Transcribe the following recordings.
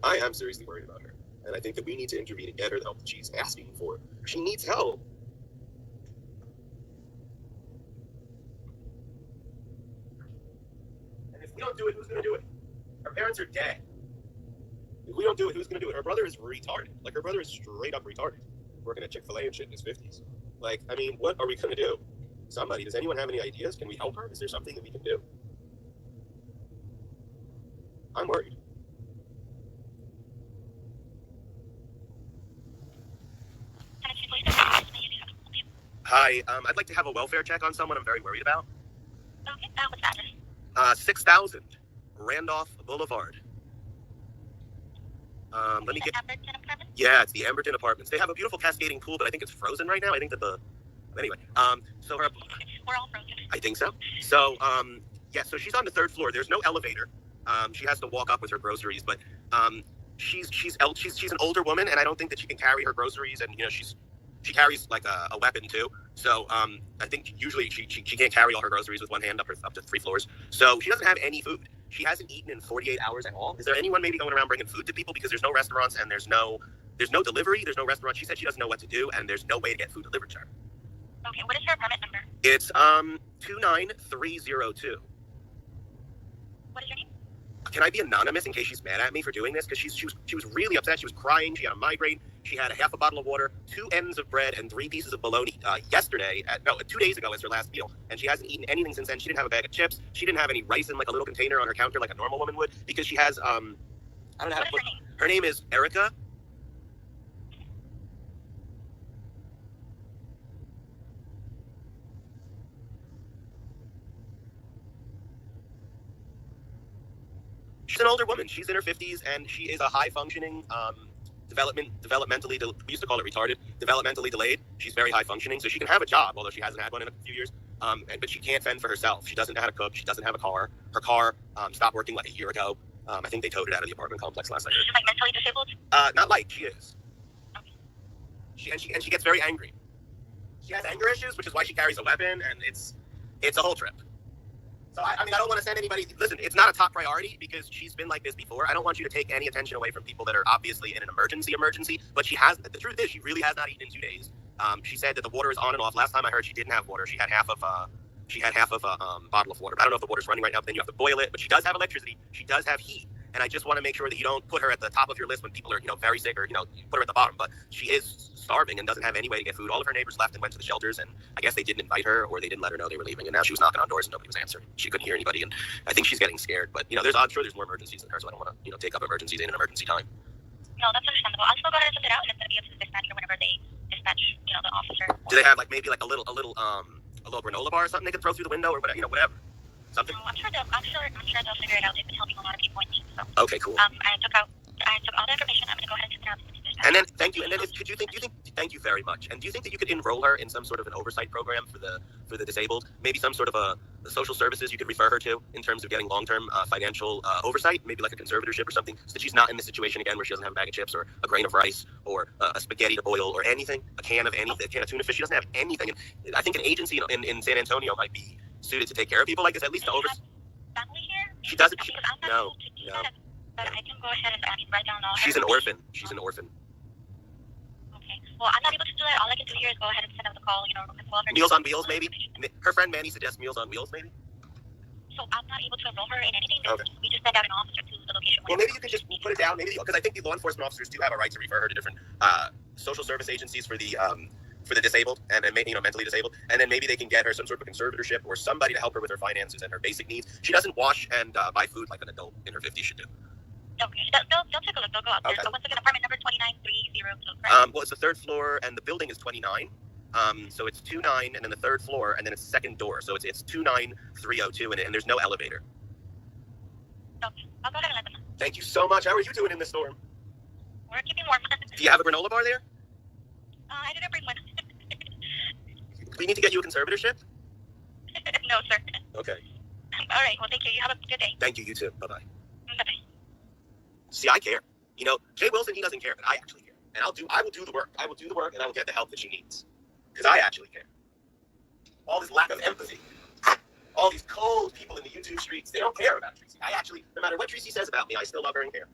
I am seriously worried about her. And I think that we need to intervene and get her the help that she's asking for. She needs help. And if we don't do it, who's going to do it? Her parents are dead. If we don't do it, who's going to do it? Her brother is retarded. Like, her brother is straight up retarded. Working at Chick-fil-A and shit in his 50s. Like, I mean, what are we going to do? Somebody, does anyone have any ideas? Can we help her? Is there something that we can do? I'm worried. Hi, I'd like to have a welfare check on someone I'm very worried about. Okay, what's the address? 6000 Randolph Boulevard. Let me get. Emberton Apartments? Yeah, it's the Emberton Apartments. They have a beautiful cascading pool, but I think it's frozen right now. I think that anyway, so her. We're all frozen. I think so. So, yeah, so she's on the third floor. There's no elevator. She has to walk up with her groceries, but she's an older woman, and I don't think that she can carry her groceries, and she carries like a weapon too. So I think usually she can't carry all her groceries with one hand up to 3 floors. So she doesn't have any food. She hasn't eaten in 48 hours at all. Is there anyone maybe going around bringing food to people, because there's no restaurants and there's no delivery, there's no restaurant. She said she doesn't know what to do, and there's no way to get food delivered to her. Okay, what is her apartment number? It's 29302. What is your name? Can I be anonymous in case she's mad at me for doing this? Because she was really upset. She was crying. She had a migraine. She had a half a bottle of water, 2 ends of bread, and 3 pieces of bologna 2 days ago as her last meal. And she hasn't eaten anything since then. She didn't have a bag of chips. She didn't have any rice in like a little container on her counter like a normal woman would, because she has I don't know how to put. Her name is Erica. She's an older woman. She's in her 50s, and she is a high-functioning, developmentally, we used to call it retarded, developmentally delayed. She's very high-functioning, so she can have a job, although she hasn't had one in a few years. But she can't fend for herself. She doesn't know how to cook. She doesn't have a car. Her car stopped working like a year ago. I think they towed it out of the apartment complex last night. She's like mentally disabled? Not like she is. Okay. She gets very angry. She has anger issues, which is why she carries a weapon, and it's a whole trip. So, I mean, I don't want to send anybody. Listen, it's not a top priority because she's been like this before. I don't want you to take any attention away from people that are obviously in an emergency. But she has. The truth is, she really has not eaten in 2 days. She said that the water is on and off. Last time I heard, she didn't have water. She had half of a bottle of water. But I don't know if the water's running right now. But then you have to boil it. But she does have electricity. She does have heat. And I just want to make sure that you don't put her at the top of your list when people are, very sick, or, you put her at the bottom. But she is starving and doesn't have any way to get food. All of her neighbors left and went to the shelters, and I guess they didn't invite her, or they didn't let her know they were leaving. And now she was knocking on doors and nobody was answering. She couldn't hear anybody, and I think she's getting scared. But, I'm sure there's more emergencies than her, so I don't want to, take up emergencies in an emergency time. No, that's understandable. I'll still go ahead and send it out, and it's going to be up to the dispatcher whenever they dispatch, the officer. Do they have, maybe a little granola bar or something they could throw through the window, or whatever? Something? I'm sure they'll figure it out. They've been helping a lot of people in need. So. Okay, cool. I took all the information. I'm going to go ahead and send it out to the dispatcher. And then, thank you. And then, thank you very much. And do you think that you could enroll her in some sort of an oversight program for the disabled? Maybe some sort of a social services you could refer her to in terms of getting long-term financial oversight, maybe like a conservatorship or something, so that she's not in this situation again where she doesn't have a bag of chips or a grain of rice or a spaghetti to boil or anything, a can of tuna fish. She doesn't have anything. And I think an agency in San Antonio might be suited to take care of people like this, at least to oversight. Family here? She doesn't. No. That, but I can go ahead and write down all. She's an orphan. She's an orphan. Okay. Well, I'm not able to do that. All I can do here is go ahead and send out the call. Meals on Wheels, maybe. Her friend Manny suggests Meals on Wheels, maybe. So I'm not able to enroll her in anything. Okay. We just send out an officer to the location. Well, maybe you could just put it down. Maybe because I think the law enforcement officers do have a right to refer her to different social service agencies for the disabled and mentally disabled, and then maybe they can get her some sort of a conservatorship or somebody to help her with her finances and her basic needs. She doesn't wash and buy food like an adult in her 50s should do. Okay, they'll take a look. They'll go up there. Okay. So once again, apartment number 29302, correct? Well, it's the 3rd floor, and the building is 29. So it's 29, and then the 3rd floor, and then it's 2nd door. So it's 29302, and there's no elevator. Okay, I'll go ahead and let them know. Thank you so much. How are you doing in this storm? We're keeping warm. Do you have a granola bar there? I didn't bring one. Do we need to get you a conservatorship? No, sir. Okay. All right. Well, thank you. You have a good day. Thank you. You too. Bye-bye. Bye-bye. See, I care. Jay Wilson, he doesn't care, but I actually care. And I will do the work. I will do the work, and I will get the help that she needs. Because I actually care. All this lack of empathy. All these cold people in the YouTube streets, they don't care about Tracy. No matter what Tracy says about me, I still love her and care.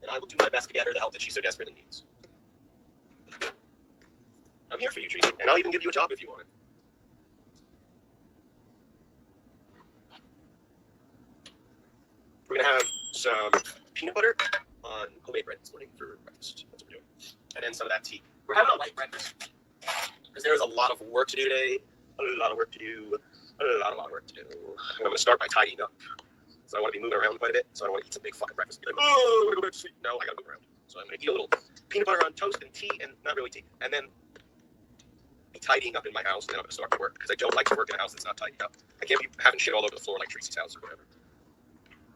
and I will do my best to get her the help that she so desperately needs. I'm here for you, Tracy, and I'll even give you a job if you want it. We're gonna have some peanut butter on homemade bread this morning for breakfast. That's what we're doing. And then some of that tea. We're having a light breakfast because there is a lot of work to do today. A lot of work to do. A lot of work to do. And I'm gonna start by tidying up. So I want to be moving around quite a bit. So I don't want to eat some big fucking breakfast and be like, oh, I'm gonna go back to sleep. No, I gotta move around. So I'm gonna eat a little peanut butter on toast and tea, and not really tea, and then be tidying up in my house, and then I'm gonna start to work because I don't like to work in a house that's not tidied up. I can't be having shit all over the floor like Tracy's house or whatever.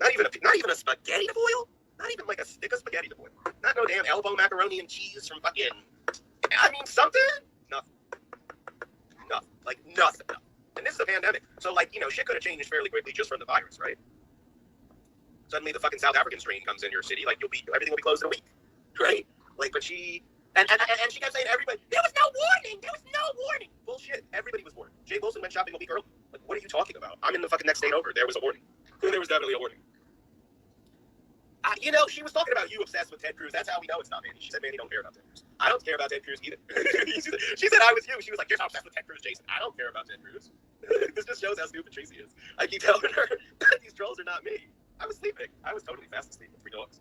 Not even a spaghetti to boil. Not even like a stick of spaghetti to boil. Not no damn elbow macaroni and cheese from fucking. I mean something. Nothing. Nothing. Like nothing. And this is a pandemic, so like shit could have changed fairly quickly just from the virus, right? Suddenly the fucking South African strain comes in your city, like everything will be closed in a week, right? Like, but she and she kept saying to everybody, there was no warning. Bullshit. Everybody was warned. Jay Wilson went shopping a week early. Like, what are you talking about? I'm in the fucking next state over. There was a warning. There was definitely a warning. She was talking about you obsessed with Ted Cruz. That's how we know it's not Manny. She said Manny don't care about Ted Cruz. I don't care about Ted Cruz either. She said I was you. She was like, you're not obsessed with Ted Cruz, Jason. I don't care about Ted Cruz. This just shows how stupid Tracy is. I keep telling her these trolls are not me. I was sleeping. I was totally fast asleep with 3 dogs.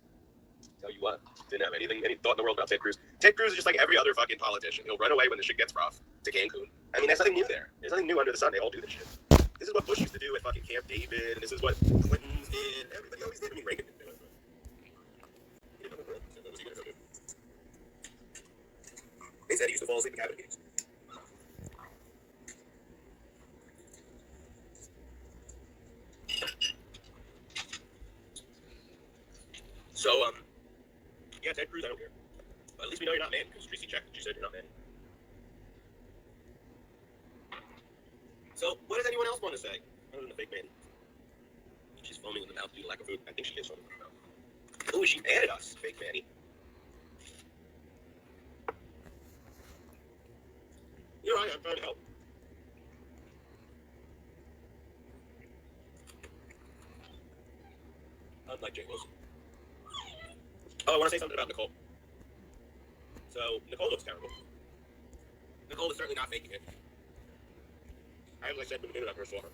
Tell you what, didn't have any thought in the world about Ted Cruz. Ted Cruz is just like every other fucking politician. He'll run away when the shit gets rough to Cancun. I mean, there's nothing new there. There's nothing new under the sun. They all do this shit. This is what Bush used to do at fucking Camp David, and this is what Clinton did. Everybody always did. I mean, Reagan didn't do it. They said he used to fall asleep in cabinet meetings. So, yeah, Ted Cruz, I don't care. But at least we know you're not Manny, because Tracy checked and she said you're not Manny. So, what does anyone else want to say? Other than the fake Manny. She's foaming in the mouth due to lack of food. I think she is foaming in the mouth. Ooh, she added us, fake Manny. You're right, I'm trying to help. Unlike Jay Wilson. Oh, I want to say something about Nicole. So, Nicole looks terrible. Nicole is certainly not faking it. As I said from the minute I first saw her.